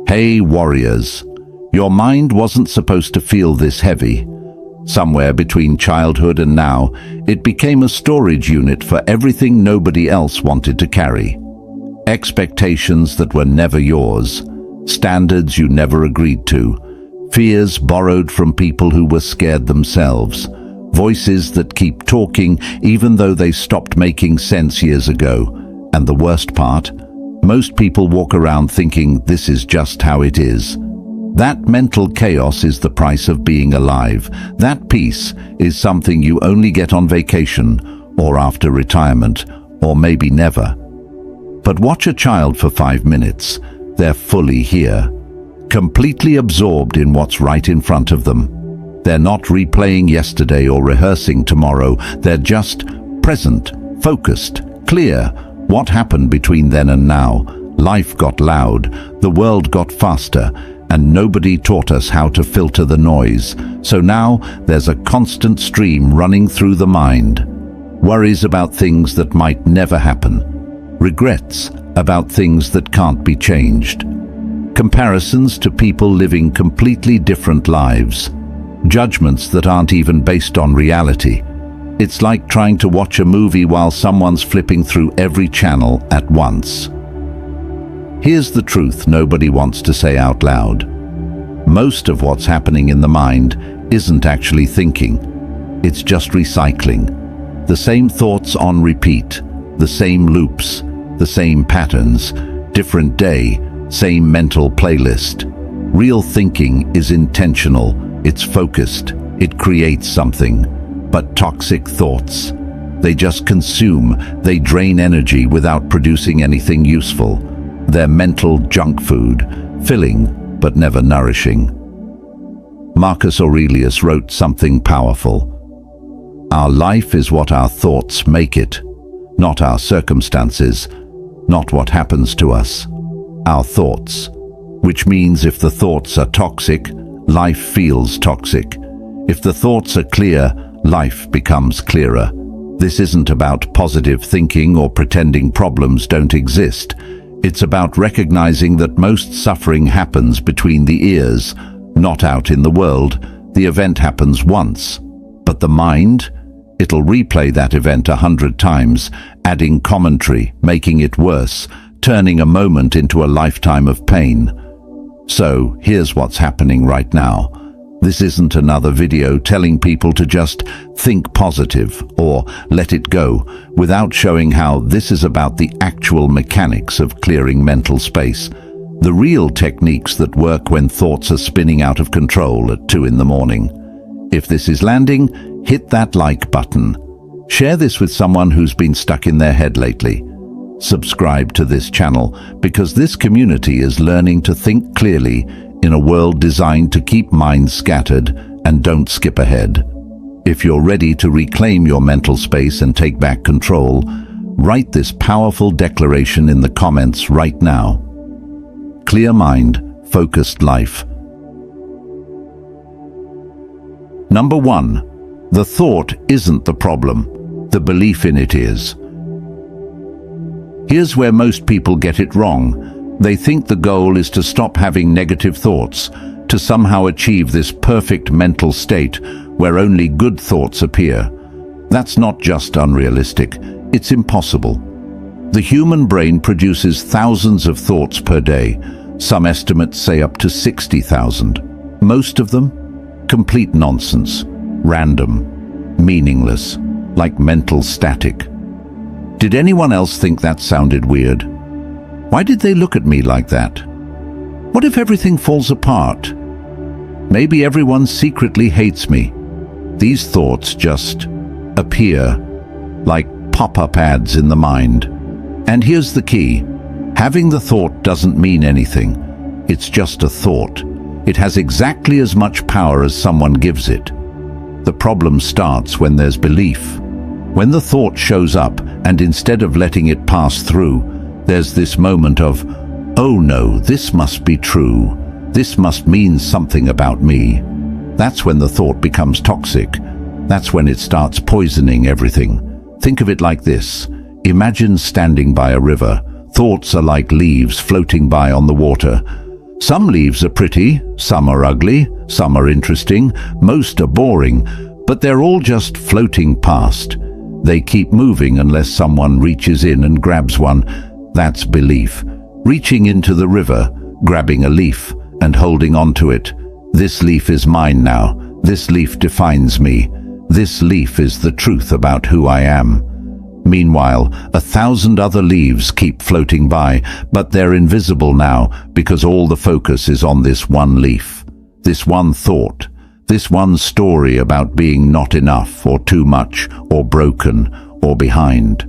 Hey warriors, your mind wasn't supposed to feel this heavy. Somewhere between childhood and now, it became a storage unit for everything nobody else wanted to carry. Expectations that were never yours, standards you never agreed to, fears borrowed from people who were scared themselves, voices that keep talking even though they stopped making sense years ago. And the worst part, most people walk around thinking this is just how it is. That mental chaos is the price of being alive. That peace is something you only get on vacation, or after retirement, or maybe never. But watch a child for 5 minutes. They're fully here, completely absorbed in what's right in front of them. They're not replaying yesterday or rehearsing tomorrow. They're just present, focused, clear. What happened between then and now? Life got loud, the world got faster, and nobody taught us how to filter the noise. So now there's a constant stream running through the mind. Worries about things that might never happen. Regrets about things that can't be changed. Comparisons to people living completely different lives. Judgments that aren't even based on reality. It's like trying to watch a movie while someone's flipping through every channel at once. Here's the truth nobody wants to say out loud. Most of what's happening in the mind isn't actually thinking. It's just recycling. The same thoughts on repeat, the same loops, the same patterns, different day, same mental playlist. Real thinking is intentional, it's focused, it creates something. But toxic thoughts, they just consume, they drain energy without producing anything useful. They're mental junk food, filling but never nourishing. Marcus Aurelius wrote something powerful. Our life is what our thoughts make it, not our circumstances, not what happens to us. Our thoughts. Which means if the thoughts are toxic, life feels toxic. If the thoughts are clear, life becomes clearer. This isn't about positive thinking or pretending problems don't exist. It's about recognizing that most suffering happens between the ears, not out in the world. The event happens once. But the mind? It'll replay that event 100 times, adding commentary, making it worse, turning a moment into a lifetime of pain. So, here's what's happening right now. This isn't another video telling people to just think positive or let it go, without showing how this is about the actual mechanics of clearing mental space. The real techniques that work when thoughts are spinning out of control at 2 in the morning. If this is landing, hit that like button. Share this with someone who's been stuck in their head lately. Subscribe to this channel because this community is learning to think clearly in a world designed to keep minds scattered, and don't skip ahead. If you're ready to reclaim your mental space and take back control, write this powerful declaration in the comments right now. Clear mind, focused life. Number 1. The thought isn't the problem. The belief in it is. Here's where most people get it wrong. They think the goal is to stop having negative thoughts, to somehow achieve this perfect mental state where only good thoughts appear. That's not just unrealistic, it's impossible. The human brain produces thousands of thoughts per day. Some estimates say up to 60,000. Most of them, complete nonsense, random, meaningless, like mental static. Did anyone else think that sounded weird? Why did they look at me like that? What if everything falls apart? Maybe everyone secretly hates me. These thoughts just appear like pop-up ads in the mind. And here's the key. Having the thought doesn't mean anything. It's just a thought. It has exactly as much power as someone gives it. The problem starts when there's belief. When the thought shows up, and instead of letting it pass through, there's this moment of, oh no, this must be true. This must mean something about me. That's when the thought becomes toxic. That's when it starts poisoning everything. Think of it like this. Imagine standing by a river. Thoughts are like leaves floating by on the water. Some leaves are pretty, some are ugly, some are interesting, most are boring, but they're all just floating past. They keep moving unless someone reaches in and grabs one. That's belief. Reaching into the river, grabbing a leaf, and holding on to it. This leaf is mine now. This leaf defines me. This leaf is the truth about who I am. Meanwhile, 1,000 other leaves keep floating by, but they're invisible now because all the focus is on this one leaf, this one thought, this one story about being not enough or too much or broken or behind.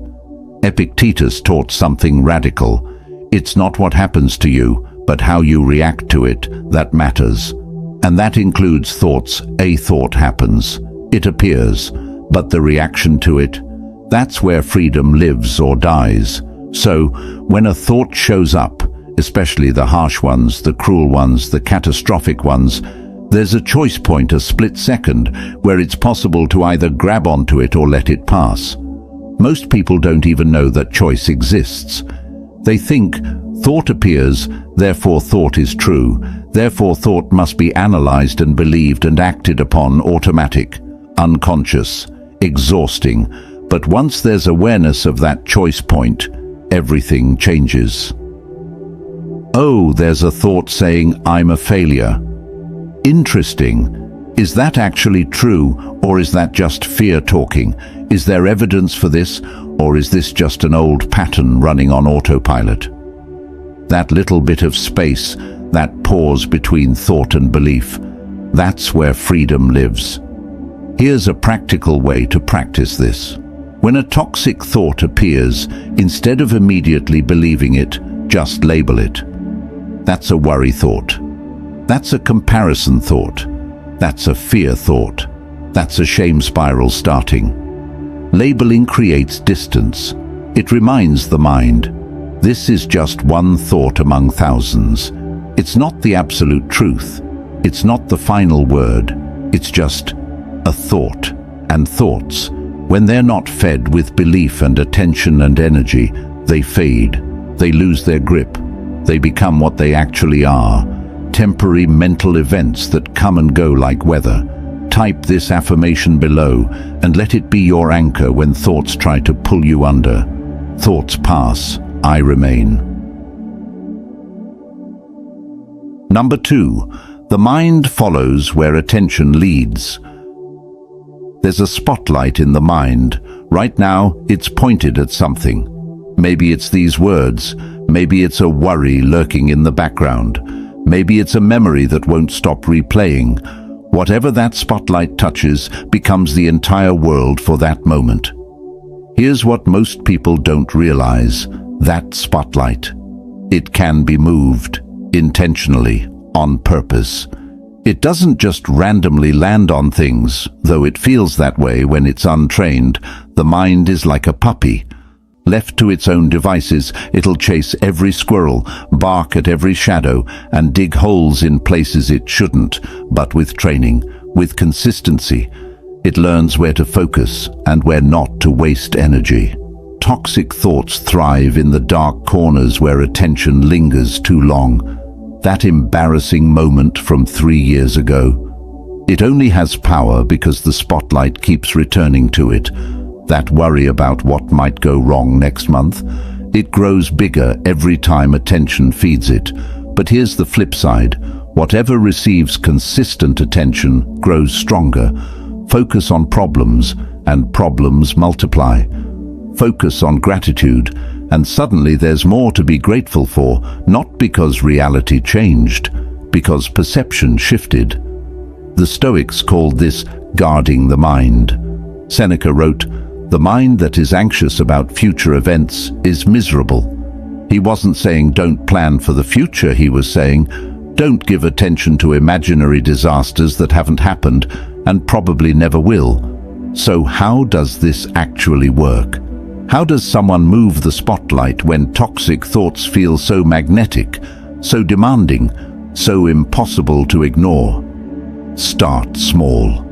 Epictetus taught something radical. It's not what happens to you, but how you react to it that matters. And that includes thoughts. A thought happens, it appears, but the reaction to it, that's where freedom lives or dies. So, when a thought shows up, especially the harsh ones, the cruel ones, the catastrophic ones, there's a choice point, a split second, where it's possible to either grab onto it or let it pass. Most people don't even know that choice exists. They think thought appears, therefore thought is true, therefore thought must be analyzed and believed and acted upon, automatic, unconscious, exhausting. But once there's awareness of that choice point, everything changes. Oh, there's a thought saying, I'm a failure. Interesting. Is that actually true, or is that just fear talking? Is there evidence for this, or is this just an old pattern running on autopilot? That little bit of space, that pause between thought and belief, that's where freedom lives. Here's a practical way to practice this. When a toxic thought appears, instead of immediately believing it, just label it. That's a worry thought. That's a comparison thought. That's a fear thought. That's a shame spiral starting. Labeling creates distance. It reminds the mind, this is just one thought among thousands. It's not the absolute truth. It's not the final word. It's just a thought. And thoughts, when they're not fed with belief and attention and energy, they fade. They lose their grip. They become what they actually are. Temporary mental events that come and go like weather. Type this affirmation below and let it be your anchor when thoughts try to pull you under. Thoughts pass, I remain. Number 2, the mind follows where attention leads. There's a spotlight in the mind. Right now, it's pointed at something. Maybe it's these words. Maybe it's a worry lurking in the background. Maybe it's a memory that won't stop replaying. Whatever that spotlight touches becomes the entire world for that moment. Here's what most people don't realize. That spotlight. It can be moved, intentionally, on purpose. It doesn't just randomly land on things, though it feels that way when it's untrained. The mind is like a puppy. Left to its own devices, it'll chase every squirrel, bark at every shadow, and dig holes in places it shouldn't. But with training, with consistency, it learns where to focus and where not to waste energy. Toxic thoughts thrive in the dark corners where attention lingers too long. That embarrassing moment from 3 years ago. It only has power because the spotlight keeps returning to it. That worry about what might go wrong next month, it grows bigger every time attention feeds it. But here's the flip side. Whatever receives consistent attention grows stronger. Focus on problems, and problems multiply. Focus on gratitude, and suddenly there's more to be grateful for, not because reality changed, because perception shifted. The Stoics called this guarding the mind. Seneca wrote, "The mind that is anxious about future events is miserable." He wasn't saying don't plan for the future, he was saying don't give attention to imaginary disasters that haven't happened and probably never will. So how does this actually work? How does someone move the spotlight when toxic thoughts feel so magnetic, so demanding, so impossible to ignore? Start small.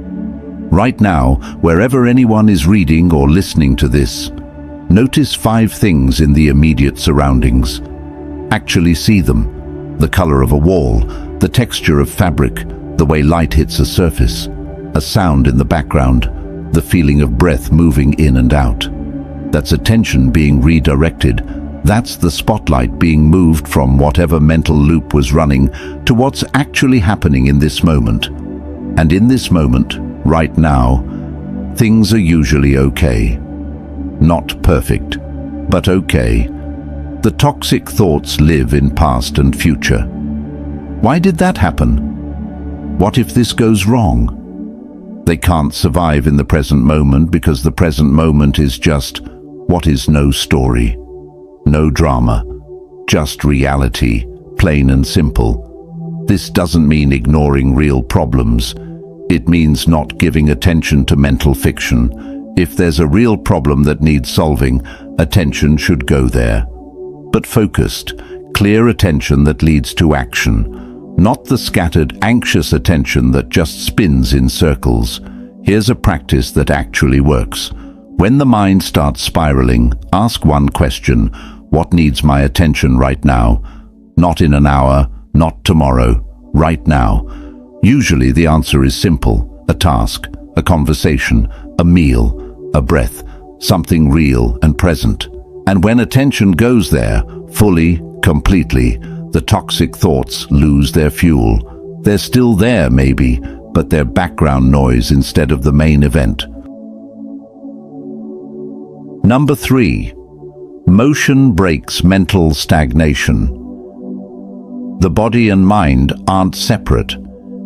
Right now, wherever anyone is reading or listening to this, notice 5 things in the immediate surroundings. Actually see them. The color of a wall, the texture of fabric, the way light hits a surface, a sound in the background, the feeling of breath moving in and out. That's attention being redirected. That's the spotlight being moved from whatever mental loop was running to what's actually happening in this moment. And in this moment, right now, things are usually okay. Not perfect, but okay. The toxic thoughts live in past and future. Why did that happen? What if this goes wrong? They can't survive in the present moment because the present moment is just what is no story, no drama, just reality, plain and simple. This doesn't mean ignoring real problems. It means not giving attention to mental fiction. If there's a real problem that needs solving, attention should go there. But focused, clear attention that leads to action, not the scattered, anxious attention that just spins in circles. Here's a practice that actually works. When the mind starts spiraling, ask one question: what needs my attention right now? Not in an hour, not tomorrow, right now. Usually the answer is simple: a task, a conversation, a meal, a breath, something real and present. And when attention goes there, fully, completely, the toxic thoughts lose their fuel. They're still there, maybe, but they're background noise instead of the main event. Number 3. Motion breaks mental stagnation. The body and mind aren't separate.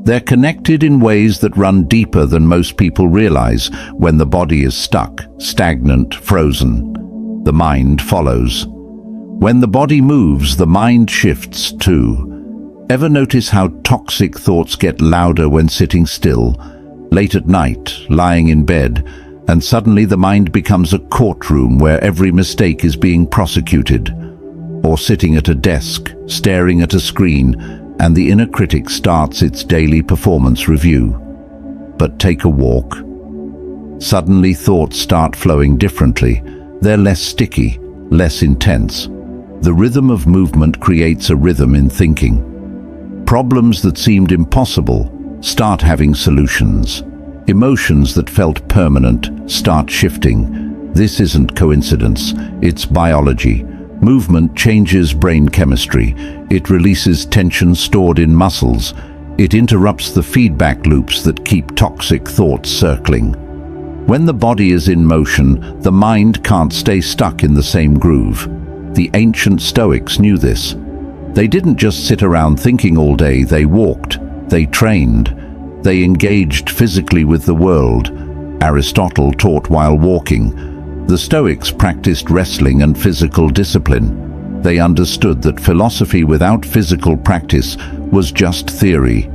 They're connected in ways that run deeper than most people realize. When the body is stuck, stagnant, frozen, the mind follows. When the body moves, the mind shifts too. Ever notice how toxic thoughts get louder when sitting still, late at night, lying in bed, and suddenly the mind becomes a courtroom where every mistake is being prosecuted? Or sitting at a desk, staring at a screen, and the inner critic starts its daily performance review. But take a walk. Suddenly thoughts start flowing differently. They're less sticky, less intense. The rhythm of movement creates a rhythm in thinking. Problems that seemed impossible start having solutions. Emotions that felt permanent start shifting. This isn't coincidence, it's biology. Movement changes brain chemistry. It releases tension stored in muscles. It interrupts the feedback loops that keep toxic thoughts circling. When the body is in motion, the mind can't stay stuck in the same groove. The ancient Stoics knew this. They didn't just sit around thinking all day, they walked, they trained, they engaged physically with the world. Aristotle taught while walking. The Stoics practiced wrestling and physical discipline. They understood that philosophy without physical practice was just theory.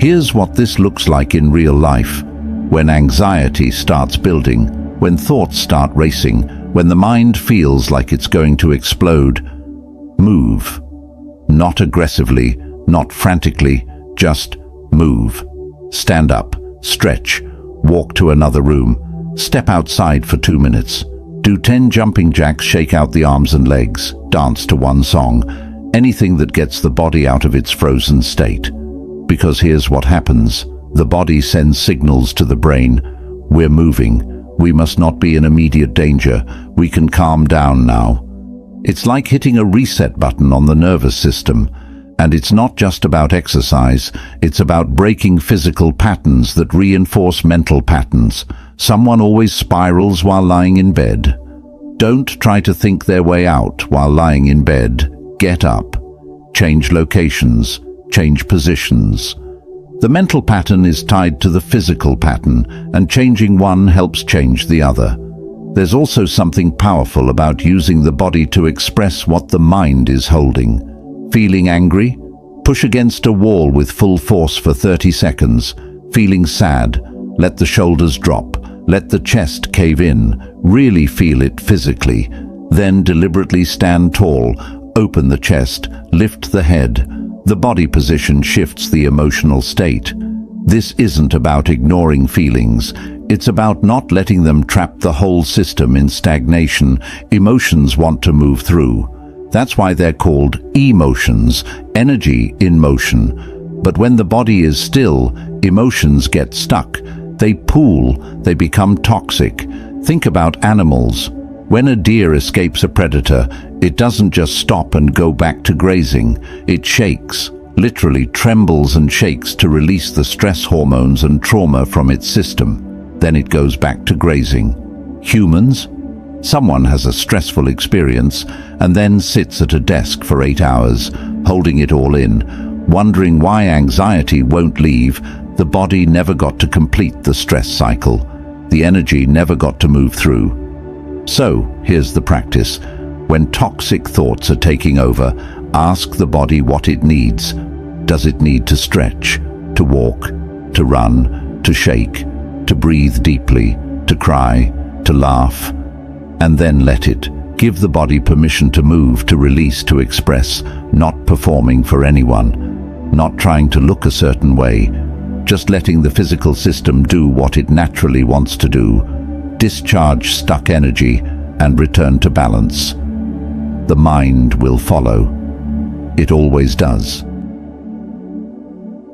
Here's what this looks like in real life. When anxiety starts building, when thoughts start racing, when the mind feels like it's going to explode, move. Not aggressively, not frantically, just move. Stand up, stretch, walk to another room, step outside for 2 minutes. Do 10 jumping jacks, shake out the arms and legs, dance to one song, anything that gets the body out of its frozen state. Because here's what happens. The body sends signals to the brain. We're moving. We must not be in immediate danger. We can calm down now. It's like hitting a reset button on the nervous system. And it's not just about exercise. It's about breaking physical patterns that reinforce mental patterns. Someone always spirals while lying in bed. Don't try to think their way out while lying in bed. Get up. Change locations. Change positions. The mental pattern is tied to the physical pattern, and changing one helps change the other. There's also something powerful about using the body to express what the mind is holding. Feeling angry? Push against a wall with full force for 30 seconds. Feeling sad? Let the shoulders drop. Let the chest cave in. Really feel it physically. Then deliberately stand tall. Open the chest. Lift the head. The body position shifts the emotional state. This isn't about ignoring feelings. It's about not letting them trap the whole system in stagnation. Emotions want to move through. That's why they're called emotions, energy in motion. But when the body is still, emotions get stuck. They pool, they become toxic. Think about animals. When a deer escapes a predator, it doesn't just stop and go back to grazing. It shakes, literally trembles and shakes to release the stress hormones and trauma from its system. Then it goes back to grazing. Humans? Someone has a stressful experience and then sits at a desk for 8 hours, holding it all in, wondering why anxiety won't leave. The body never got to complete the stress cycle. The energy never got to move through. So, here's the practice. When toxic thoughts are taking over, ask the body what it needs. Does it need to stretch, to walk, to run, to shake, to breathe deeply, to cry, to laugh? And then let it. Give the body permission to move, to release, to express, not performing for anyone, not trying to look a certain way, just letting the physical system do what it naturally wants to do, discharge stuck energy and return to balance. The mind will follow. It always does.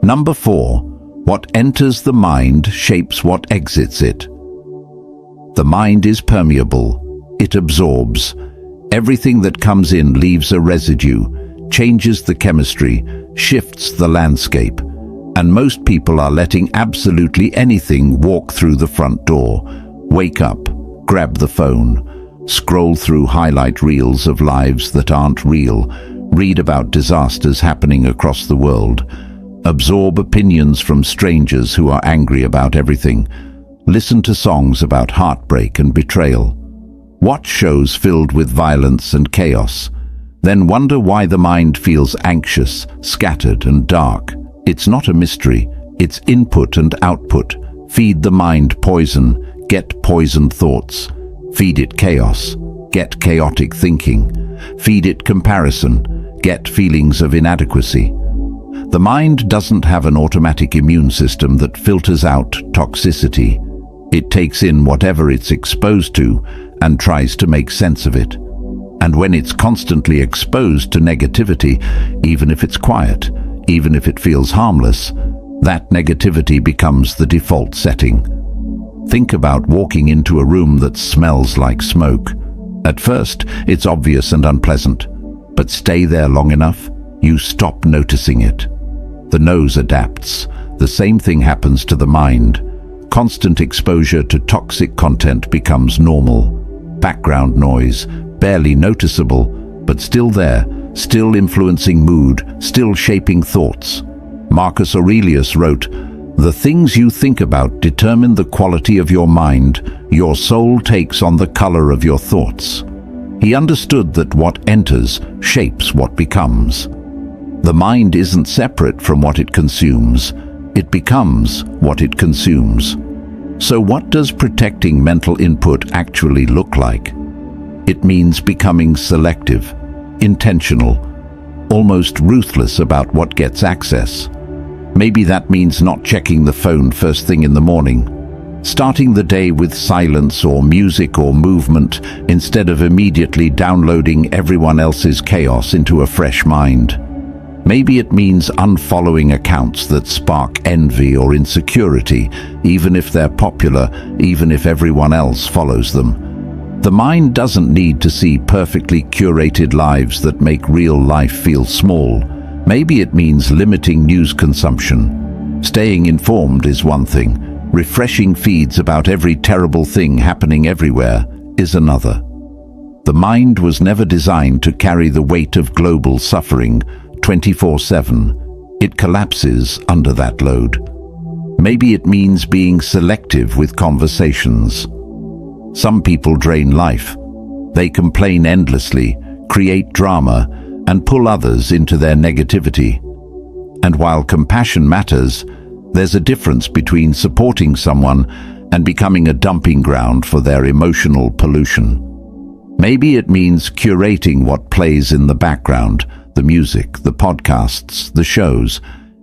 Number 4. What enters the mind shapes what exits it. The mind is permeable. It absorbs. Everything that comes in leaves a residue, changes the chemistry, shifts the landscape. And most people are letting absolutely anything walk through the front door. Wake up, grab the phone, scroll through highlight reels of lives that aren't real, read about disasters happening across the world, absorb opinions from strangers who are angry about everything, listen to songs about heartbreak and betrayal. Watch shows filled with violence and chaos, then wonder why the mind feels anxious, scattered and dark. It's not a mystery, it's input and output. Feed the mind poison, get poisoned thoughts. Feed it chaos, get chaotic thinking. Feed it comparison, get feelings of inadequacy. The mind doesn't have an automatic immune system that filters out toxicity. It takes in whatever it's exposed to and tries to make sense of it. And when it's constantly exposed to negativity, even if it's quiet, even if it feels harmless, that negativity becomes the default setting. Think about walking into a room that smells like smoke. At first, it's obvious and unpleasant, but stay there long enough, you stop noticing it. The nose adapts. The same thing happens to the mind. Constant exposure to toxic content becomes normal. Background noise, barely noticeable, but still there, still influencing mood, still shaping thoughts. Marcus Aurelius wrote, "The things you think about determine the quality of your mind. Your soul takes on the color of your thoughts." He understood that what enters shapes what becomes. The mind isn't separate from what it consumes. It becomes what it consumes. So what does protecting mental input actually look like? It means becoming selective, intentional, almost ruthless about what gets access. Maybe that means not checking the phone first thing in the morning, starting the day with silence or music or movement instead of immediately downloading everyone else's chaos into a fresh mind. Maybe it means unfollowing accounts that spark envy or insecurity, even if they're popular, even if everyone else follows them. The mind doesn't need to see perfectly curated lives that make real life feel small. Maybe it means limiting news consumption. Staying informed is one thing. Refreshing feeds about every terrible thing happening everywhere is another. The mind was never designed to carry the weight of global suffering 24/7. It collapses under that load. Maybe it means being selective with conversations. Some people drain life. They complain endlessly, create drama, and pull others into their negativity. And while compassion matters, there's a difference between supporting someone and becoming a dumping ground for their emotional pollution. Maybe it means curating what plays in the background, the music, the podcasts, the shows.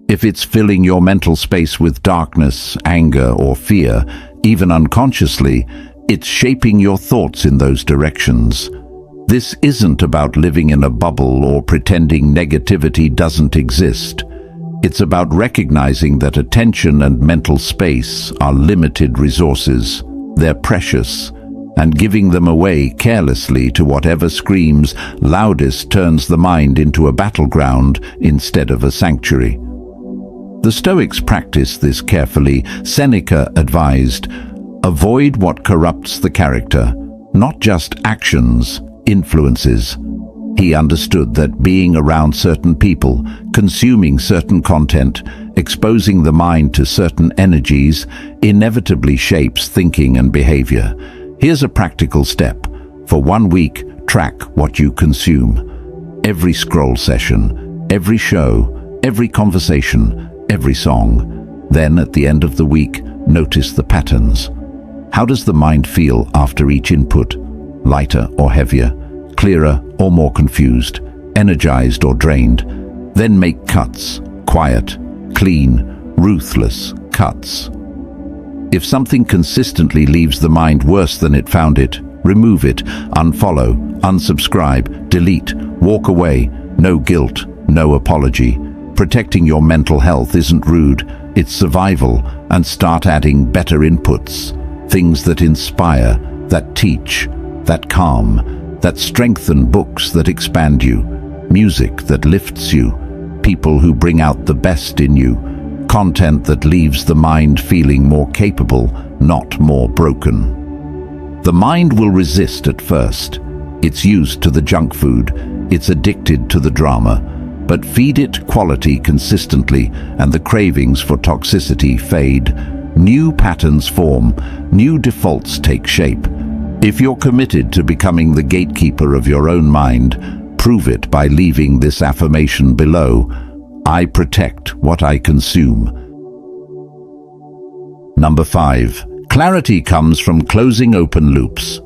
If it's filling your mental space with darkness, anger, or fear, even unconsciously, it's shaping your thoughts in those directions. This isn't about living in a bubble or pretending negativity doesn't exist. It's about recognizing that attention and mental space are limited resources. They're precious, and giving them away carelessly to whatever screams loudest turns the mind into a battleground instead of a sanctuary. The Stoics practiced this carefully. Seneca advised, "Avoid what corrupts the character, not just actions, influences." He understood that being around certain people, consuming certain content, exposing the mind to certain energies, inevitably shapes thinking and behavior. Here's a practical step. For 1 week, track what you consume. Every scroll session, every show, every conversation, every song. Then, at the end of the week, notice the patterns. How does the mind feel after each input? Lighter or heavier? Clearer or more confused? Energized or drained? Then make cuts. Quiet, clean, ruthless cuts. If something consistently leaves the mind worse than it found it, remove it, unfollow, unsubscribe, delete, walk away. No guilt, no apology. Protecting your mental health isn't rude, it's survival, and start adding better inputs. Things that inspire, that teach, that calm, that strengthen, books that expand you, music that lifts you, people who bring out the best in you, content that leaves the mind feeling more capable, not more broken. The mind will resist at first. It's used to the junk food, it's addicted to the drama, but feed it quality consistently and the cravings for toxicity fade. New patterns form, new defaults take shape. If you're committed to becoming the gatekeeper of your own mind, prove it by leaving this affirmation below. I protect what I consume. Number 5. Clarity comes from closing open loops.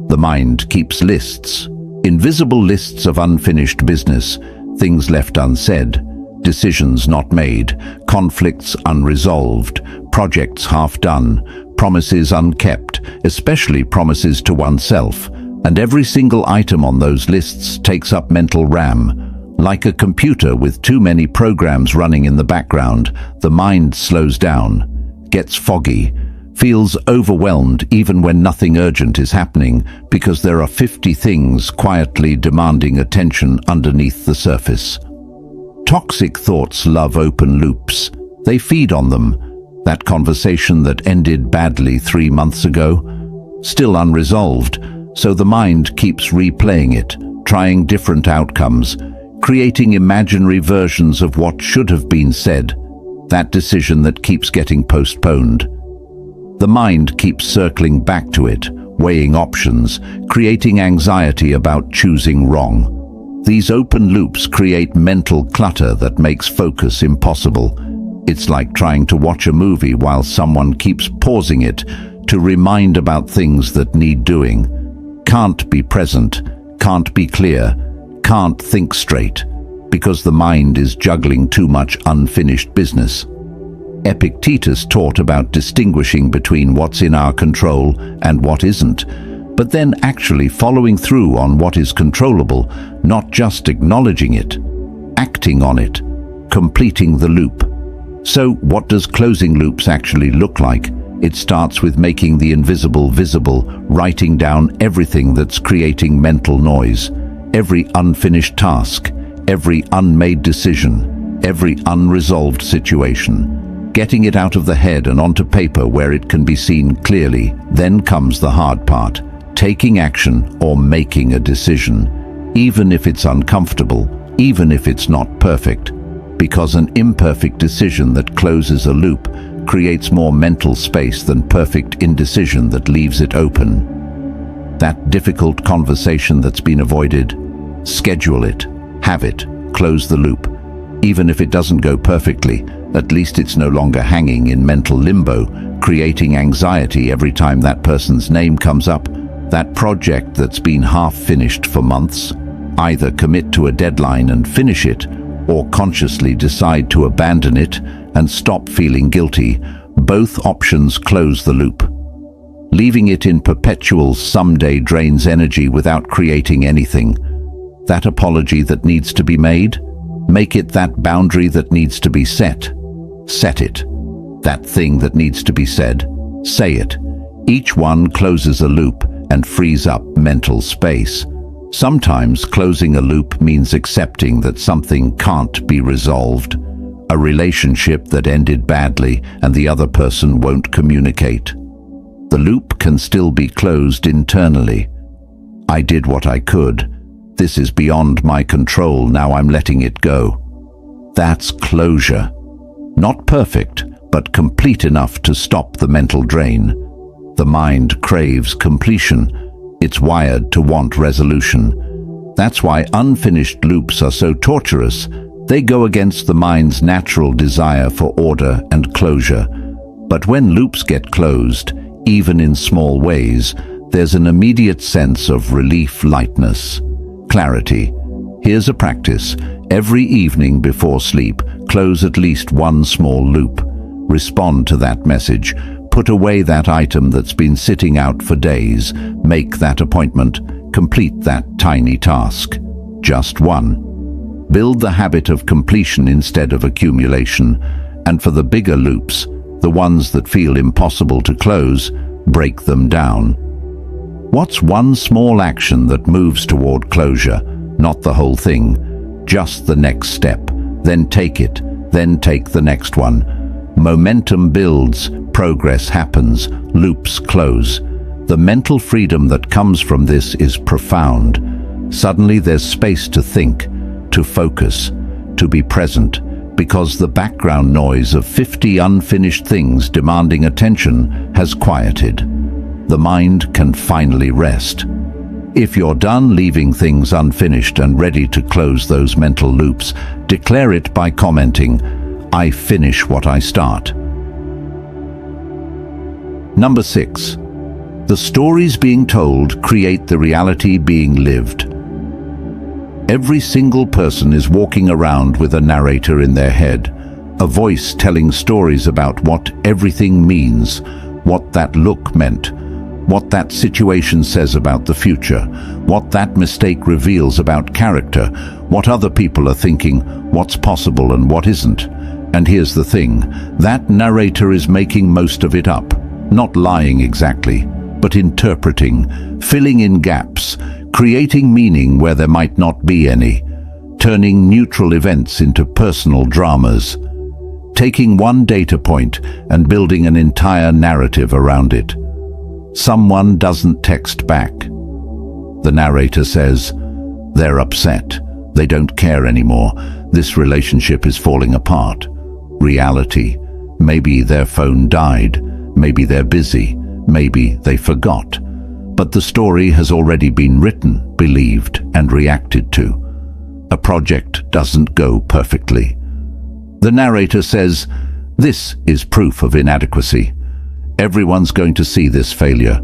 The mind keeps lists. Invisible lists of unfinished business, things left unsaid, decisions not made, conflicts unresolved, projects half done, promises unkept, especially promises to oneself, and every single item on those lists takes up mental RAM. Like a computer with too many programs running in the background, the mind slows down, gets foggy, feels overwhelmed even when nothing urgent is happening because there are 50 things quietly demanding attention underneath the surface. Toxic thoughts love open loops. They feed on them. That conversation that ended badly 3 months ago, still unresolved, so the mind keeps replaying it, trying different outcomes, creating imaginary versions of what should have been said, that decision that keeps getting postponed. The mind keeps circling back to it, weighing options, creating anxiety about choosing wrong. These open loops create mental clutter that makes focus impossible. It's like trying to watch a movie while someone keeps pausing it to remind about things that need doing. Can't be present, can't be clear, can't think straight, because the mind is juggling too much unfinished business. Epictetus taught about distinguishing between what's in our control and what isn't, but then actually following through on what is controllable, not just acknowledging it, acting on it, completing the loop. So what does closing loops actually look like? It starts with making the invisible visible, writing down everything that's creating mental noise, every unfinished task, every unmade decision, every unresolved situation. Getting it out of the head and onto paper where it can be seen clearly. Then comes the hard part, taking action or making a decision, even if it's uncomfortable, even if it's not perfect, because an imperfect decision that closes a loop creates more mental space than perfect indecision that leaves it open. That difficult conversation that's been avoided, schedule it, have it, close the loop. Even if it doesn't go perfectly, at least it's no longer hanging in mental limbo, creating anxiety every time that person's name comes up. That project that's been half finished for months, either commit to a deadline and finish it, or consciously decide to abandon it and stop feeling guilty. Both options close the loop. Leaving it in perpetual someday drains energy without creating anything. That apology that needs to be made? Make it that boundary that needs to be set. Set it. That thing that needs to be said? Say it. Each one closes a loop and frees up mental space. Sometimes closing a loop means accepting that something can't be resolved. A relationship that ended badly and the other person won't communicate. The loop can still be closed internally. I did what I could. This is beyond my control, now I'm letting it go. That's closure. Not perfect, but complete enough to stop the mental drain. The mind craves completion. It's wired to want resolution. That's why unfinished loops are so torturous. They go against the mind's natural desire for order and closure. But when loops get closed, even in small ways, there's an immediate sense of relief, lightness, clarity. Here's a practice. Every evening before sleep, close at least one small loop. Respond to that message. Put away that item that's been sitting out for days. Make that appointment. Complete that tiny task. Just one. Build the habit of completion instead of accumulation. And for the bigger loops, the ones that feel impossible to close, break them down. What's one small action that moves toward closure? Not the whole thing, just the next step. Then take it, then take the next one. Momentum builds, progress happens, loops close. The mental freedom that comes from this is profound. Suddenly there's space to think, to focus, to be present, because the background noise of 50 unfinished things demanding attention has quieted. The mind can finally rest. If you're done leaving things unfinished and ready to close those mental loops, declare it by commenting, "I finish what I start." Number 6. The stories being told create the reality being lived. Every single person is walking around with a narrator in their head, a voice telling stories about what everything means, what that look meant, what that situation says about the future, what that mistake reveals about character, what other people are thinking, what's possible and what isn't. And here's the thing, that narrator is making most of it up, not lying exactly, but interpreting, filling in gaps, creating meaning where there might not be any, turning neutral events into personal dramas, taking one data point and building an entire narrative around it. Someone doesn't text back. The narrator says, "They're upset. They don't care anymore. This relationship is falling apart." Reality. Maybe their phone died. Maybe they're busy. Maybe they forgot. But the story has already been written, believed, and reacted to. A project doesn't go perfectly. The narrator says, "This is proof of inadequacy. Everyone's going to see this failure.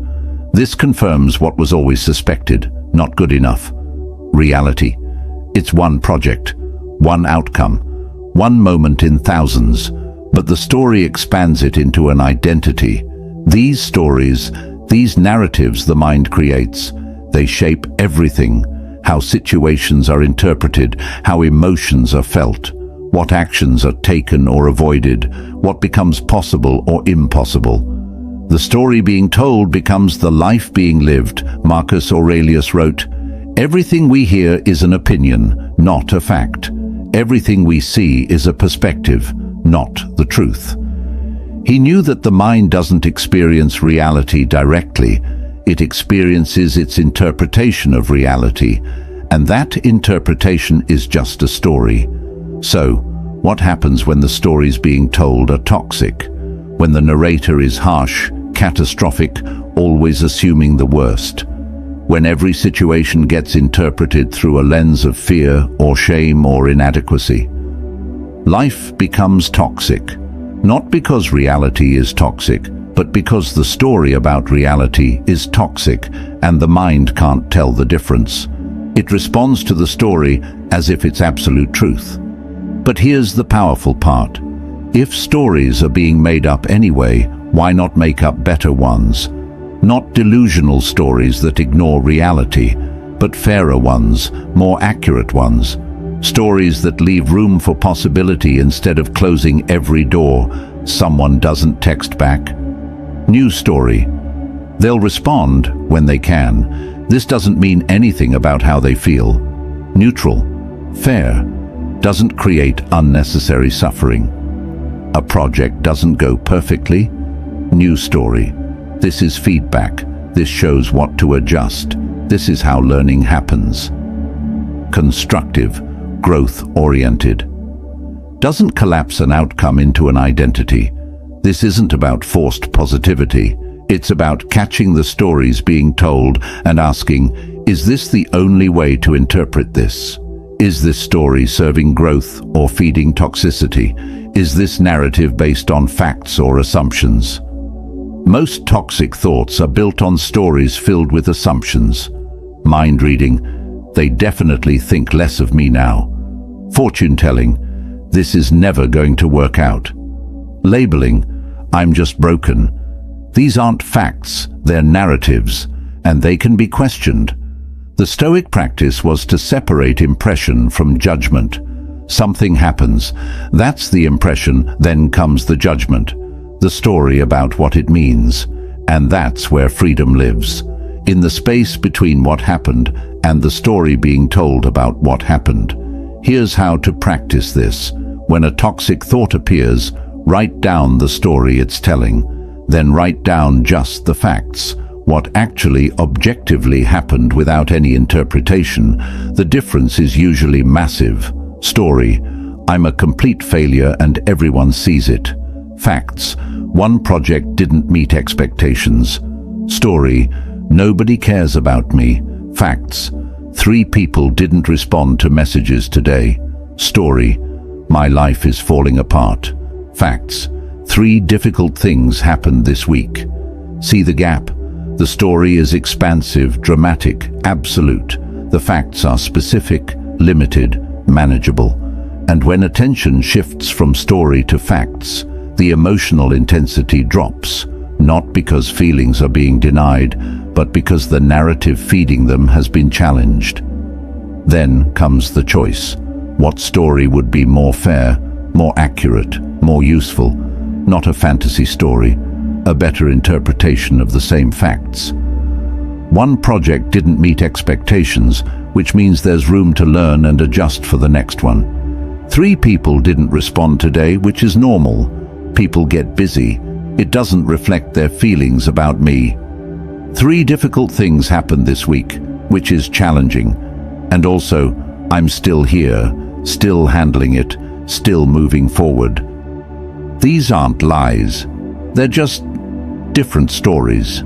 This confirms what was always suspected, not good enough." Reality. It's one project, one outcome, one moment in thousands, but the story expands it into an identity. These stories, these narratives the mind creates, they shape everything, how situations are interpreted, how emotions are felt, what actions are taken or avoided, what becomes possible or impossible. The story being told becomes the life being lived. Marcus Aurelius wrote, "Everything we hear is an opinion, not a fact. Everything we see is a perspective, not the truth." He knew that the mind doesn't experience reality directly. It experiences its interpretation of reality, and that interpretation is just a story. So, what happens when the stories being told are toxic? When the narrator is harsh, catastrophic, always assuming the worst? When every situation gets interpreted through a lens of fear or shame or inadequacy? Life becomes toxic. Not because reality is toxic, but because the story about reality is toxic and the mind can't tell the difference. It responds to the story as if it's absolute truth. But here's the powerful part. If stories are being made up anyway, why not make up better ones? Not delusional stories that ignore reality, but fairer ones, more accurate ones. Stories that leave room for possibility instead of closing every door. Someone doesn't text back. New story. They'll respond when they can. This doesn't mean anything about how they feel. Neutral. Fair. Doesn't create unnecessary suffering. A project doesn't go perfectly. New story. This is feedback. This shows what to adjust. This is how learning happens. Constructive. Growth-oriented. Doesn't collapse an outcome into an identity. This isn't about forced positivity. It's about catching the stories being told and asking, is this the only way to interpret this? Is this story serving growth or feeding toxicity? Is this narrative based on facts or assumptions? Most toxic thoughts are built on stories filled with assumptions. Mind reading, they definitely think less of me now. Fortune telling, this is never going to work out. Labeling, I'm just broken. These aren't facts, they're narratives, and they can be questioned. The Stoic practice was to separate impression from judgment. Something happens. That's the impression, then comes the judgment, the story about what it means. And that's where freedom lives, in the space between what happened and the story being told about what happened. Here's how to practice this. When a toxic thought appears, write down the story it's telling. Then write down just the facts, what actually objectively happened without any interpretation. The difference is usually massive. Story, I'm a complete failure and everyone sees it. Facts, one project didn't meet expectations. Story, nobody cares about me. Facts, 3 people didn't respond to messages today. Story, my life is falling apart. Facts, 3 difficult things happened this week. See the gap? The story is expansive, dramatic, absolute. The facts are specific, limited, manageable. And when attention shifts from story to facts, the emotional intensity drops, not because feelings are being denied, but because the narrative feeding them has been challenged. Then comes the choice. What story would be more fair, more accurate, more useful? Not a fantasy story, a better interpretation of the same facts. One project didn't meet expectations, which means there's room to learn and adjust for the next one. 3 people didn't respond today, which is normal. People get busy. It doesn't reflect their feelings about me. 3 difficult things happened this week, which is challenging. And also, I'm still here, still handling it, still moving forward. These aren't lies. They're just different stories,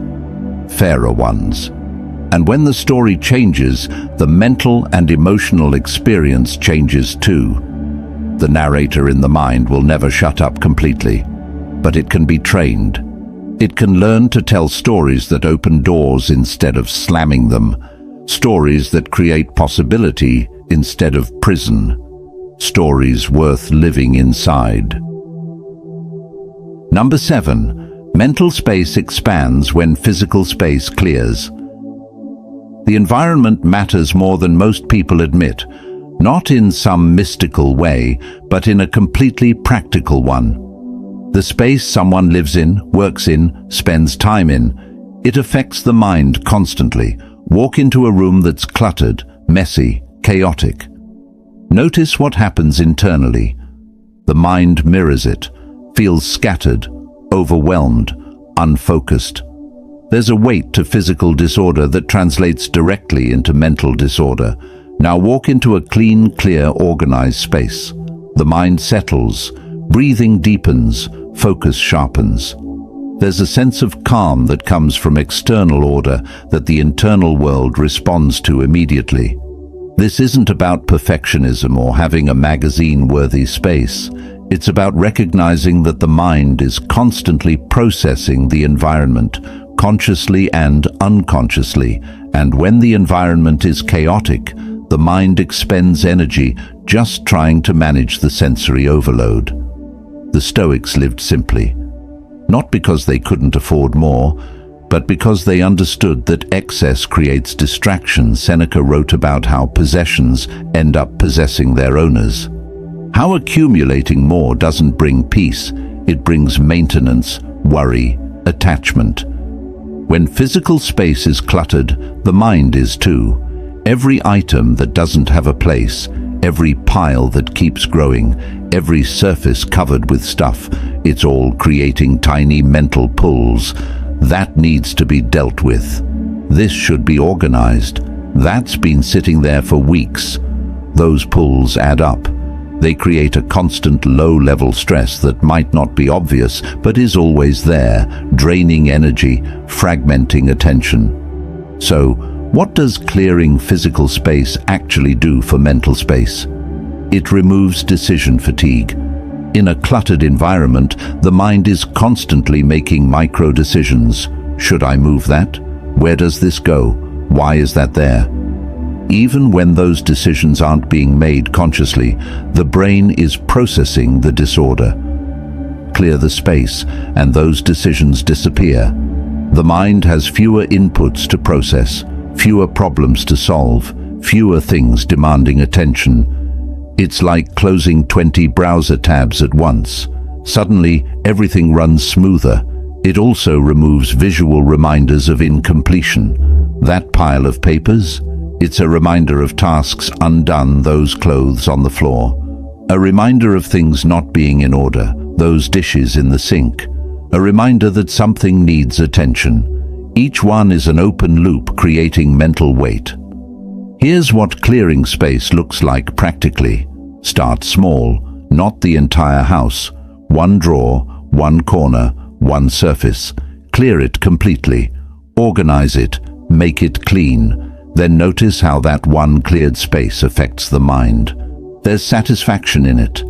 fairer ones. And when the story changes, the mental and emotional experience changes too. The narrator in the mind will never shut up completely, but it can be trained. It can learn to tell stories that open doors instead of slamming them, stories that create possibility instead of prison, stories worth living inside. Number 7. Mental space expands when physical space clears. The environment matters more than most people admit, not in some mystical way, but in a completely practical one. The space someone lives in, works in, spends time in, it affects the mind constantly. Walk into a room that's cluttered, messy, chaotic. Notice what happens internally. The mind mirrors it, feels scattered, overwhelmed, unfocused. There's a weight to physical disorder that translates directly into mental disorder. Now walk into a clean, clear, organized space. The mind settles, breathing deepens, focus sharpens. There's a sense of calm that comes from external order that the internal world responds to immediately. This isn't about perfectionism or having a magazine-worthy space. It's about recognizing that the mind is constantly processing the environment, consciously and unconsciously, and when the environment is chaotic, the mind expends energy just trying to manage the sensory overload. The Stoics lived simply, not because they couldn't afford more, But because they understood that excess creates distraction, Seneca wrote about how possessions end up possessing their owners. How accumulating more doesn't bring peace, it brings maintenance, worry, attachment. When physical space is cluttered, the mind is too. Every item that doesn't have a place, every pile that keeps growing, every surface covered with stuff, it's all creating tiny mental pulls. That needs to be dealt with. This should be organized. That's been sitting there for weeks. Those pulls add up. They create a constant low-level stress that might not be obvious, but is always there, draining energy, fragmenting attention. So, what does clearing physical space actually do for mental space? It removes decision fatigue. In a cluttered environment, the mind is constantly making micro-decisions. Should I move that? Where does this go? Why is that there? Even when those decisions aren't being made consciously, the brain is processing the disorder. Clear the space, and those decisions disappear. The mind has fewer inputs to process, fewer problems to solve, fewer things demanding attention. It's like closing 20 browser tabs at once. Suddenly, everything runs smoother. It also removes visual reminders of incompletion. That pile of papers? It's a reminder of tasks undone, those clothes on the floor. A reminder of things not being in order, those dishes in the sink. A reminder that something needs attention. Each one is an open loop creating mental weight. Here's what clearing space looks like practically. Start small, not the entire house. One drawer, one corner, one surface. Clear it completely. Organize it. Make it clean. Then notice how that one cleared space affects the mind. There's satisfaction in it.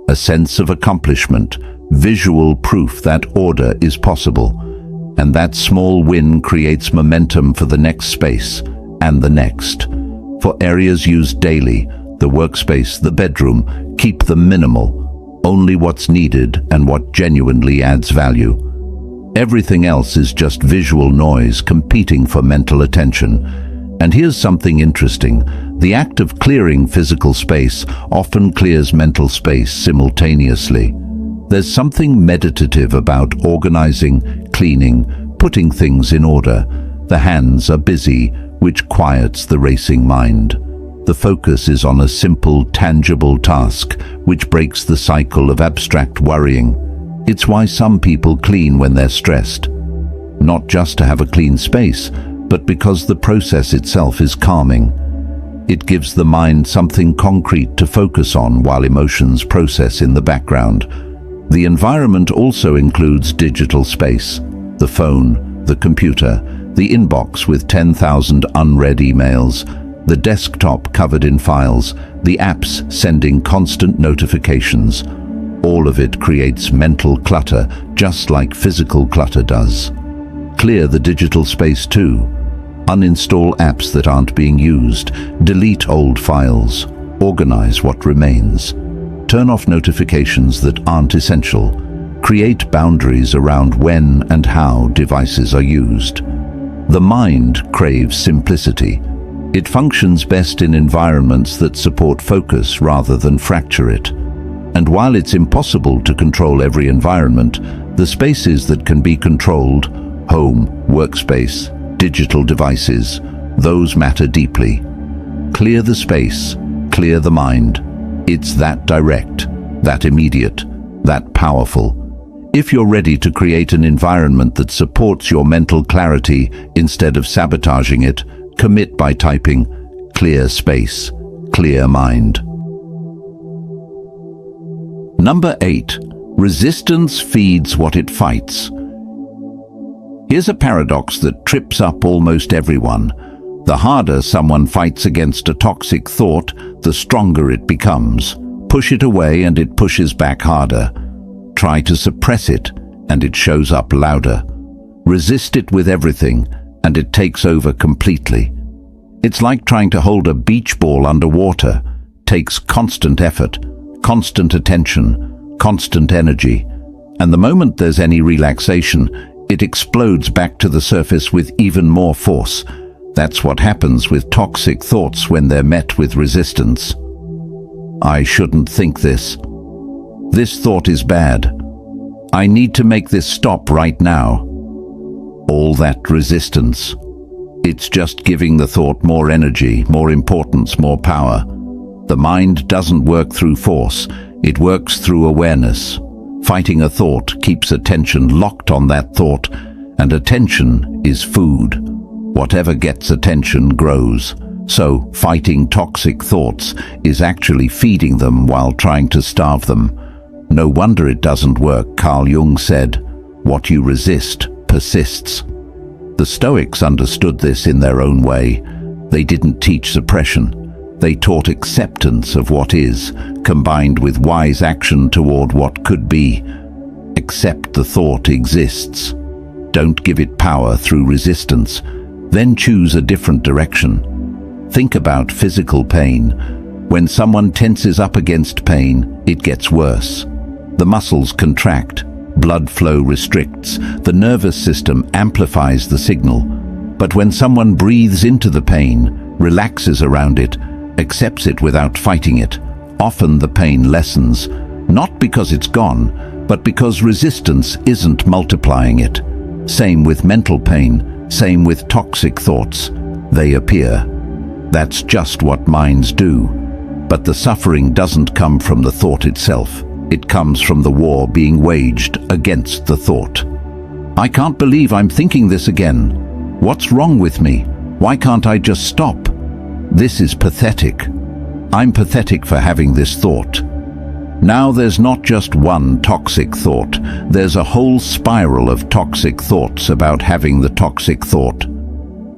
A sense of accomplishment. Visual proof that order is possible. And that small win creates momentum for the next space and the next. For areas used daily, the workspace, the bedroom, keep them minimal. Only what's needed and what genuinely adds value. Everything else is just visual noise competing for mental attention. And here's something interesting. The act of clearing physical space often clears mental space simultaneously. There's something meditative about organizing, cleaning, putting things in order. The hands are busy, which quiets the racing mind. The focus is on a simple, tangible task, which breaks the cycle of abstract worrying. It's why some people clean when they're stressed. Not just to have a clean space, but because the process itself is calming. It gives the mind something concrete to focus on while emotions process in the background. The environment also includes digital space, the phone, the computer, the inbox with 10,000 unread emails, the desktop covered in files, the apps sending constant notifications. All of it creates mental clutter, just like physical clutter does. Clear the digital space too. Uninstall apps that aren't being used. Delete old files. Organize what remains. Turn off notifications that aren't essential. Create boundaries around when and how devices are used. The mind craves simplicity. It functions best in environments that support focus rather than fracture it. And while it's impossible to control every environment, the spaces that can be controlled, home, workspace, digital devices, those matter deeply. Clear the space, clear the mind. It's that direct, that immediate, that powerful. If you're ready to create an environment that supports your mental clarity instead of sabotaging it, commit by typing clear space, clear mind. Number 8. Resistance feeds what it fights. Here's a paradox that trips up almost everyone. The harder someone fights against a toxic thought, the stronger it becomes. Push it away and it pushes back harder. Try to suppress it and it shows up louder. Resist it with everything and it takes over completely. It's like trying to hold a beach ball underwater. Takes constant effort, constant attention, constant energy. And the moment there's any relaxation, it explodes back to the surface with even more force. That's what happens with toxic thoughts when they're met with resistance. I shouldn't think this. This thought is bad. I need to make this stop right now. All that resistance. It's just giving the thought more energy, more importance, more power. The mind doesn't work through force, it works through awareness. Fighting a thought keeps attention locked on that thought, and attention is food. Whatever gets attention grows. So, fighting toxic thoughts is actually feeding them while trying to starve them. No wonder it doesn't work. Carl Jung said, "What you resist persists." The Stoics understood this in their own way. They didn't teach suppression. They taught acceptance of what is, combined with wise action toward what could be. Accept the thought exists. Don't give it power through resistance. Then choose a different direction. Think about physical pain. When someone tenses up against pain, it gets worse. The muscles contract, blood flow restricts, the nervous system amplifies the signal. But when someone breathes into the pain, relaxes around it, accepts it without fighting it, often the pain lessens, not because it's gone, but because resistance isn't multiplying it. Same with mental pain, same with toxic thoughts. They appear. That's just what minds do. But the suffering doesn't come from the thought itself. It comes from the war being waged against the thought. I can't believe I'm thinking this again. What's wrong with me? Why can't I just stop? This is pathetic. I'm pathetic for having this thought. Now there's not just one toxic thought. There's a whole spiral of toxic thoughts about having the toxic thought.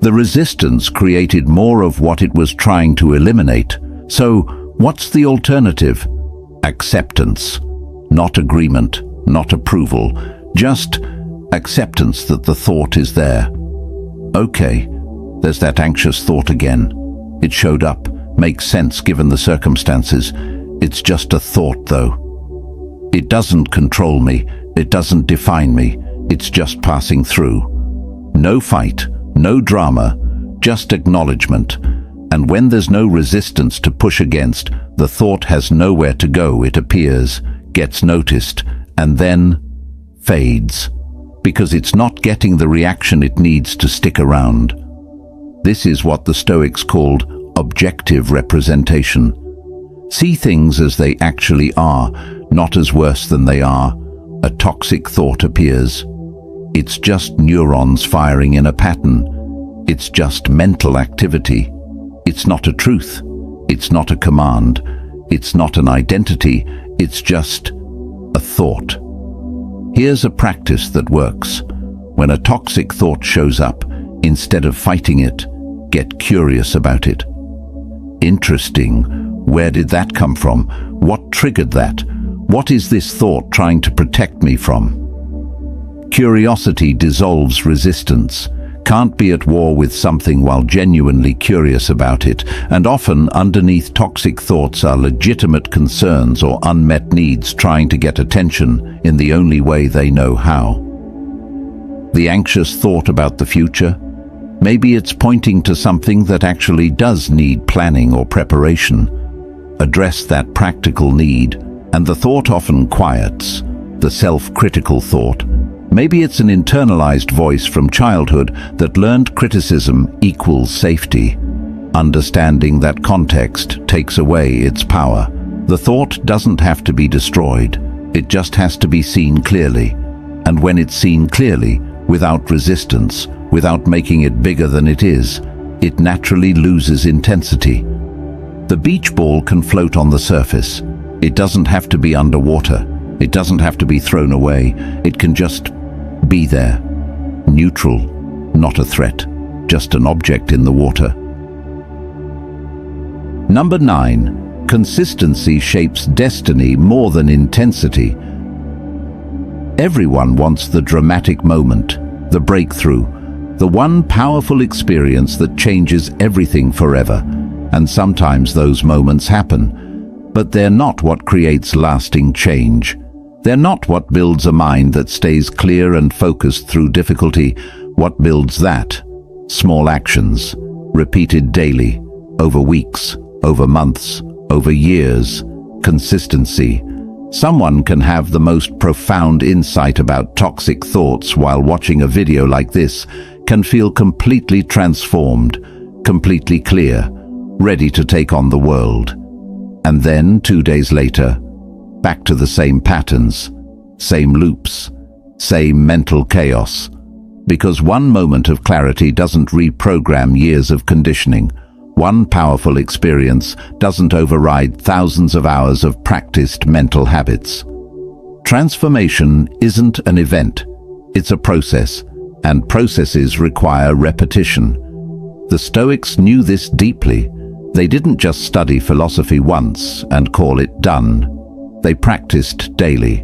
The resistance created more of what it was trying to eliminate. So, what's the alternative? Acceptance. Not agreement, not approval. Just acceptance that the thought is there. Okay, there's that anxious thought again. It showed up. Makes sense given the circumstances. It's just a thought, though. It doesn't control me. It doesn't define me. It's just passing through. No fight. No drama, just acknowledgement. And when there's no resistance to push against, the thought has nowhere to go. It appears, gets noticed, and then fades. Because it's not getting the reaction it needs to stick around. This is what the Stoics called objective representation. See things as they actually are, not as worse than they are. A toxic thought appears. It's just neurons firing in a pattern. It's just mental activity. It's not a truth. It's not a command. It's not an identity. It's just a thought. Here's a practice that works. When a toxic thought shows up, instead of fighting it, get curious about it. Interesting. Where did that come from? What triggered that? What is this thought trying to protect me from? Curiosity dissolves resistance. Can't be at war with something while genuinely curious about it, and often underneath toxic thoughts are legitimate concerns or unmet needs trying to get attention in the only way they know how. The anxious thought about the future? Maybe it's pointing to something that actually does need planning or preparation. Address that practical need, and the thought often quiets. The self-critical thought. Maybe it's an internalized voice from childhood that learned criticism equals safety. Understanding that context takes away its power. The thought doesn't have to be destroyed. It just has to be seen clearly. And when it's seen clearly, without resistance, without making it bigger than it is, it naturally loses intensity. The beach ball can float on the surface. It doesn't have to be underwater. It doesn't have to be thrown away. It can just be there. Neutral, not a threat, just an object in the water. Number 9. Consistency shapes destiny more than intensity. Everyone wants the dramatic moment, the breakthrough, the one powerful experience that changes everything forever. And sometimes those moments happen, but they're not what creates lasting change. They're not what builds a mind that stays clear and focused through difficulty. What builds that? Small actions, repeated daily, over weeks, over months, over years. Consistency. Someone can have the most profound insight about toxic thoughts while watching a video like this, can feel completely transformed, completely clear, ready to take on the world. And then, 2 days later, back to the same patterns, same loops, same mental chaos. Because one moment of clarity doesn't reprogram years of conditioning. One powerful experience doesn't override thousands of hours of practiced mental habits. Transformation isn't an event, it's a process, and processes require repetition. The Stoics knew this deeply. They didn't just study philosophy once and call it done. They practiced daily.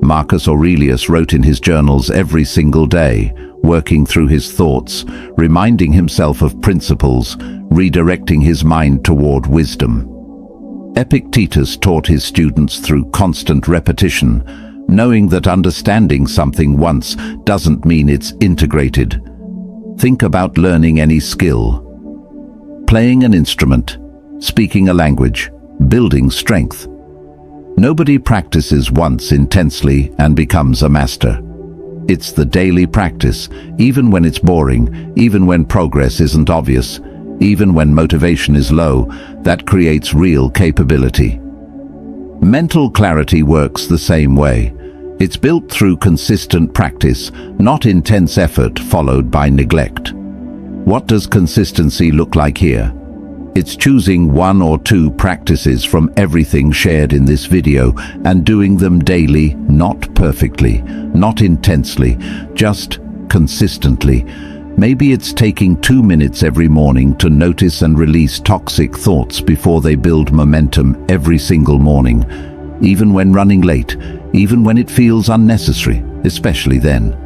Marcus Aurelius wrote in his journals every single day, working through his thoughts, reminding himself of principles, redirecting his mind toward wisdom. Epictetus taught his students through constant repetition, knowing that understanding something once doesn't mean it's integrated. Think about learning any skill. Playing an instrument, speaking a language, building strength. Nobody practices once intensely and becomes a master. It's the daily practice, even when it's boring, even when progress isn't obvious, even when motivation is low, that creates real capability. Mental clarity works the same way. It's built through consistent practice, not intense effort followed by neglect. What does consistency look like here? It's choosing 1 or 2 practices from everything shared in this video and doing them daily, not perfectly, not intensely, just consistently. Maybe it's taking 2 minutes every morning to notice and release toxic thoughts before they build momentum every single morning, even when running late, even when it feels unnecessary, especially then.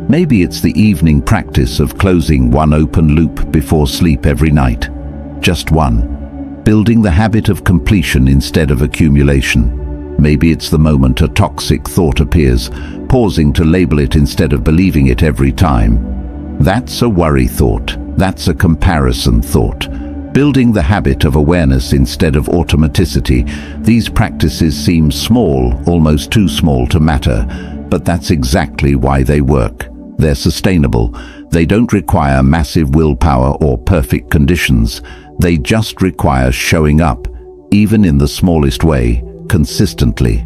Maybe it's the evening practice of closing 1 open loop before sleep every night. Just 1. Building the habit of completion instead of accumulation. Maybe it's the moment a toxic thought appears, pausing to label it instead of believing it every time. That's a worry thought. That's a comparison thought. Building the habit of awareness instead of automaticity. These practices seem small, almost too small to matter, but that's exactly why they work. They're sustainable. They don't require massive willpower or perfect conditions. They just require showing up, even in the smallest way, consistently.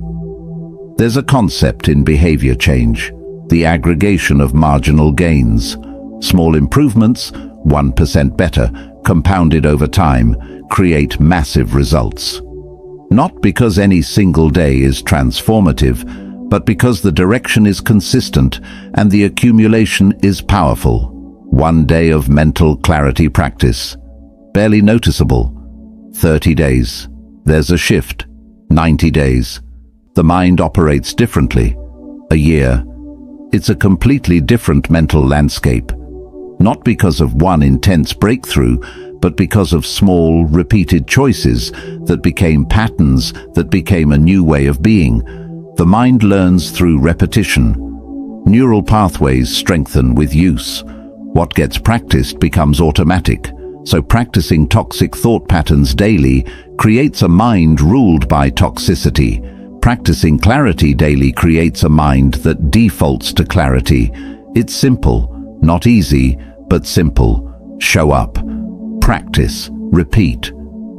There's a concept in behavior change, the aggregation of marginal gains. Small improvements, 1% better, compounded over time, create massive results. Not because any single day is transformative, but because the direction is consistent and the accumulation is powerful. 1 day of mental clarity practice. Barely noticeable. 30 days. There's a shift. 90 days. The mind operates differently. A year. It's a completely different mental landscape. Not because of one intense breakthrough, but because of small, repeated choices that became patterns, that became a new way of being. The mind learns through repetition. Neural pathways strengthen with use. What gets practiced becomes automatic. So practicing toxic thought patterns daily creates a mind ruled by toxicity. Practicing clarity daily creates a mind that defaults to clarity. It's simple, not easy, but simple. Show up. Practice. Repeat.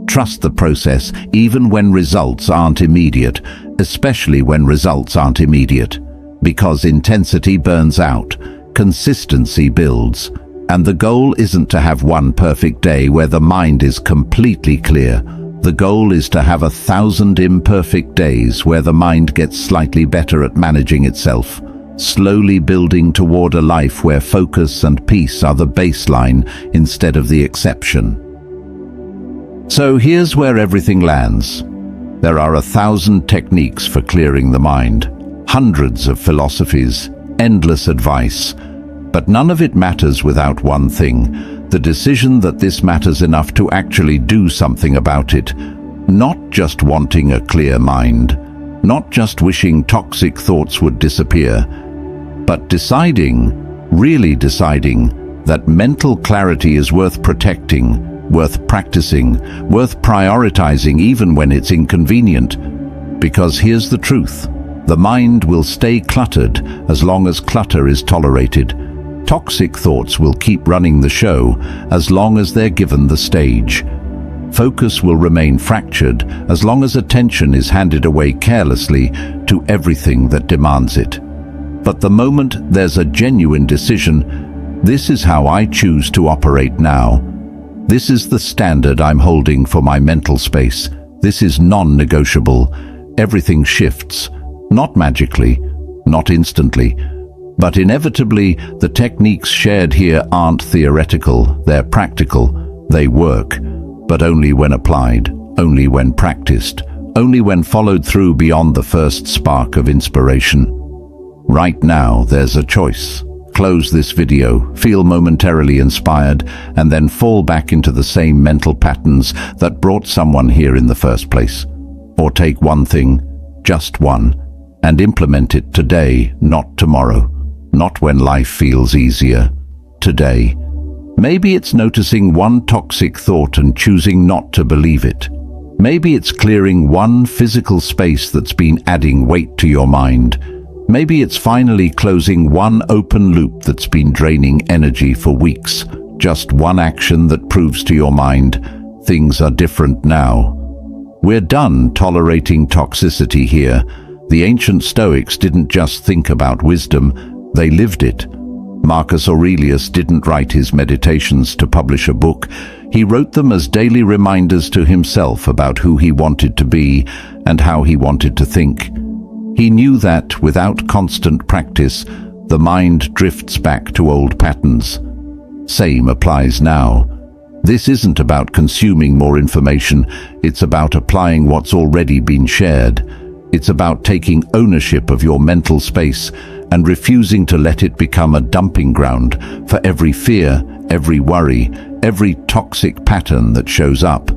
Trust the process even when results aren't immediate, especially when results aren't immediate. Because intensity burns out, consistency builds. And the goal isn't to have one perfect day where the mind is completely clear. The goal is to have 1,000 imperfect days where the mind gets slightly better at managing itself, slowly building toward a life where focus and peace are the baseline instead of the exception. So here's where everything lands. There are 1,000 techniques for clearing the mind, hundreds of philosophies, endless advice. But none of it matters without one thing, the decision that this matters enough to actually do something about it. Not just wanting a clear mind, not just wishing toxic thoughts would disappear, but deciding, really deciding, that mental clarity is worth protecting, worth practicing, worth prioritizing even when it's inconvenient. Because here's the truth. The mind will stay cluttered as long as clutter is tolerated. Toxic thoughts will keep running the show as long as they're given the stage. Focus will remain fractured as long as attention is handed away carelessly to everything that demands it. But the moment there's a genuine decision, this is how I choose to operate now. This is the standard I'm holding for my mental space. This is non-negotiable. Everything shifts. Not magically, not instantly, but inevitably. The techniques shared here aren't theoretical, they're practical. They work, but only when applied, only when practiced, only when followed through beyond the first spark of inspiration. Right now, there's a choice. Close this video, feel momentarily inspired, and then fall back into the same mental patterns that brought someone here in the first place. Or take one thing, just one, and implement it today, not tomorrow. Not when life feels easier. Today. Maybe it's noticing one toxic thought and choosing not to believe it. Maybe it's clearing one physical space that's been adding weight to your mind. Maybe it's finally closing one open loop that's been draining energy for weeks. Just one action that proves to your mind, things are different now. We're done tolerating toxicity here. The ancient Stoics didn't just think about wisdom, they lived it. Marcus Aurelius didn't write his meditations to publish a book. He wrote them as daily reminders to himself about who he wanted to be and how he wanted to think. He knew that without constant practice, the mind drifts back to old patterns. Same applies now. This isn't about consuming more information, it's about applying what's already been shared. It's about taking ownership of your mental space and refusing to let it become a dumping ground for every fear, every worry, every toxic pattern that shows up.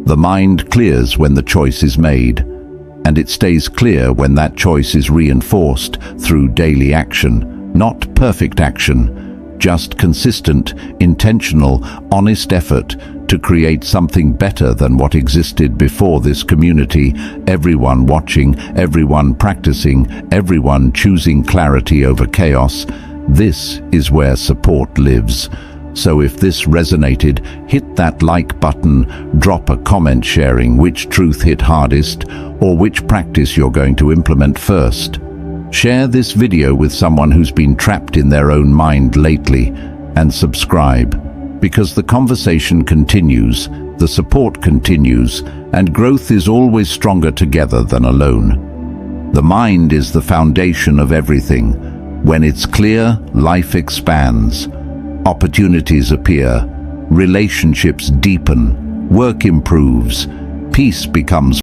The mind clears when the choice is made, and it stays clear when that choice is reinforced through daily action, not perfect action, just consistent, intentional, honest effort to create something better than what existed before this community. Everyone watching, everyone practicing, everyone choosing clarity over chaos. This is where support lives. So if this resonated, hit that like button, drop a comment sharing which truth hit hardest or which practice you're going to implement first. Share this video with someone who's been trapped in their own mind lately, and subscribe. Because the conversation continues, the support continues, and growth is always stronger together than alone. The mind is the foundation of everything. When it's clear, life expands. Opportunities appear. Relationships deepen. Work improves. Peace becomes